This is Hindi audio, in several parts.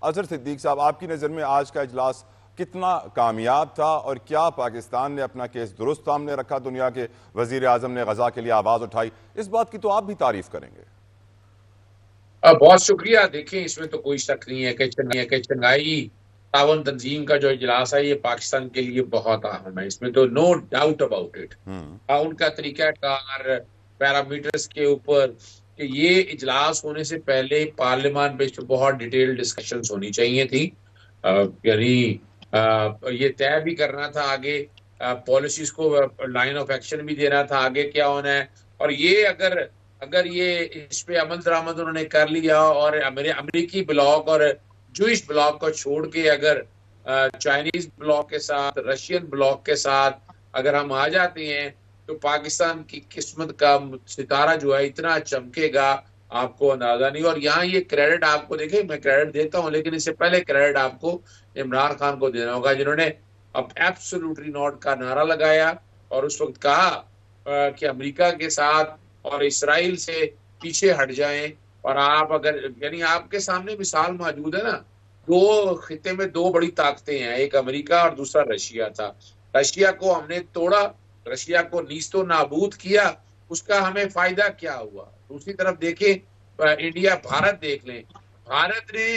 अजहर सिद्दीक साहब, आपकी नज़र में आज का इजलास कितना कामयाब था और क्या पाकिस्तान ने अपना केस दुरुस्त सामने रखा? दुनिया के वजीर आजम ने गजा के लिए आवाज उठाई, इस बात की तो आप भी तारीफ करेंगे। बहुत शुक्रिया। देखिए, इसमें तो कोई शक नहीं है कि शंघाई ताउन तंजीम का जो इजलास है ये पाकिस्तान के लिए बहुत अहम है, इसमें तो नो डाउट अबाउट इट। उनका तरीकाकार, पैरामीटर्स के ऊपर कि ये इजलास होने से पहले पार्लियामान पे बहुत डिटेल डिस्कशंस होनी चाहिए थी। यानी ये तय भी करना था आगे पॉलिसीज को, लाइन ऑफ एक्शन भी देना था आगे क्या होना है। और ये अगर अगर ये इस पे अमल दरामद उन्होंने कर लिया और मेरे अमेरिकी ब्लॉक और जूइश ब्लॉक को छोड़ के अगर चाइनीज ब्लॉक के साथ, रशियन ब्लॉक के साथ अगर हम आ जाते हैं तो पाकिस्तान की किस्मत का सितारा जो है इतना चमकेगा, आपको अंदाजा नहीं। और यहाँ ये क्रेडिट आपको, देखिए मैं क्रेडिट देता हूँ लेकिन इससे पहले क्रेडिट आपको इमरान खान को देना होगा, जिन्होंने अब एब्सोल्युटली नॉट का नारा लगाया और उस वक्त कहा कि अमेरिका के साथ और इसराइल से पीछे हट जाएं। और आप अगर, यानी आपके सामने मिसाल मौजूद है ना, दो खिते में दो बड़ी ताकतें हैं, एक अमेरिका और दूसरा रशिया था। रशिया को हमने तोड़ा, रशिया को नीस्तो नाबूद किया, उसका हमें फायदा क्या हुआ? दूसरी तरफ देखें, इंडिया, भारत देख लें, भारत ने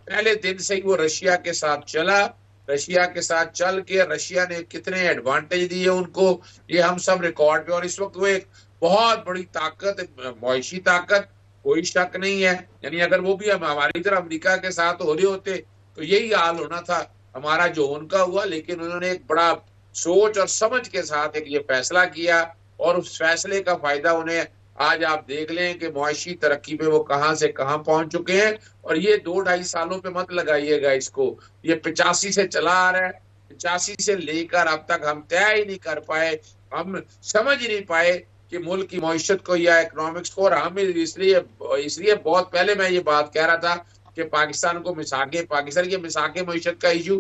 पहले दिन से ही वो रशिया के साथ चला, रशिया के साथ चल के रशिया ने कितने एडवांटेज दिए उनको, ये हम सब रिकॉर्ड पे। और इस वक्त वो एक बहुत बड़ी ताकत, मुआशी ताकत, कोई शक नहीं है। यानी अगर वो भी हम हमारी तरह अमेरिका के साथ हो रहे होते तो यही हाल होना था हमारा जो उनका हुआ। लेकिन उन्होंने एक बड़ा सोच और समझ के साथ एक ये फैसला किया और उस फैसले का फायदा उन्हें आज आप देख लें कि मुआशी तरक्की पे वो कहां से कहां पहुंच चुके हैं। और ये 2-2.5 सालों पे मत लगाइएगा इसको, ये 85 से चला आ रहा है, 85 से लेकर अब तक हम तय ही नहीं कर पाए, हम समझ ही नहीं पाए कि मुल्क की मईशत को या इकोनॉमिक्स को। और हम इसलिए बहुत पहले मैं ये बात कह रहा था कि पाकिस्तान की मिसाके मईशत का इशू,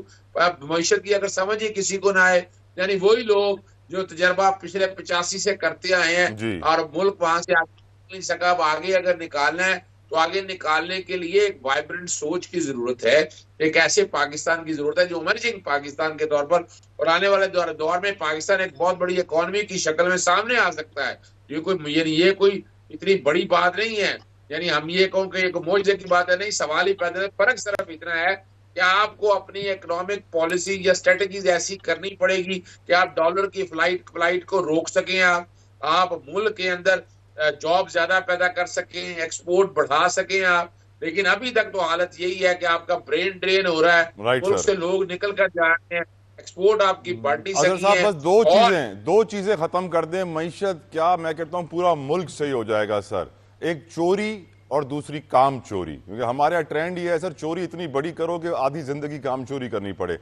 मईशत की अगर समझ ही किसी को ना आए, यानी वही लोग जो तजर्बा पिछले 85 से करते आए हैं और मुल्क वहां से नहीं सका, अब आगे अगर निकालना है तो आगे निकालने के लिए एक वाइब्रेंट सोच की जरूरत है, एक ऐसे पाकिस्तान की जरूरत है जो इमर्जिंग पाकिस्तान के तौर पर और आने वाले दौर में पाकिस्तान एक बहुत बड़ी इकोनॉमी की शक्ल में सामने आ सकता है। ये कोई इतनी बड़ी बात नहीं है, यानी हम ये कहूँ कि एक मौजे की बात है, नहीं, सवाल ही पैदा है। फर्क सिर्फ इतना है कि आपको अपनी इकोनॉमिक पॉलिसी या स्ट्रेटेजीज ऐसी करनी पड़ेगी कि आप डॉलर की फ्लाइट को रोक सकें, आप मुल्क के अंदर जॉब ज्यादा पैदा कर सकें, एक्सपोर्ट बढ़ा सकें आप। लेकिन अभी तक तो हालत यही है कि आपका ब्रेन ड्रेन हो रहा है, मुल्क से लोग निकल कर जा रहे हैं, एक्सपोर्ट आपकी बढ़ नहीं अजहर सकी साहब, है। बस दो चीजें खत्म कर दें, मईशत क्या, मैं कहता हूं पूरा मुल्क सही हो जाएगा सर। एक चोरी और दूसरी काम चोरी, क्योंकि हमारे यहाँ ट्रेंड ये है सर, चोरी इतनी बड़ी करो कि आधी जिंदगी काम चोरी करनी पड़े।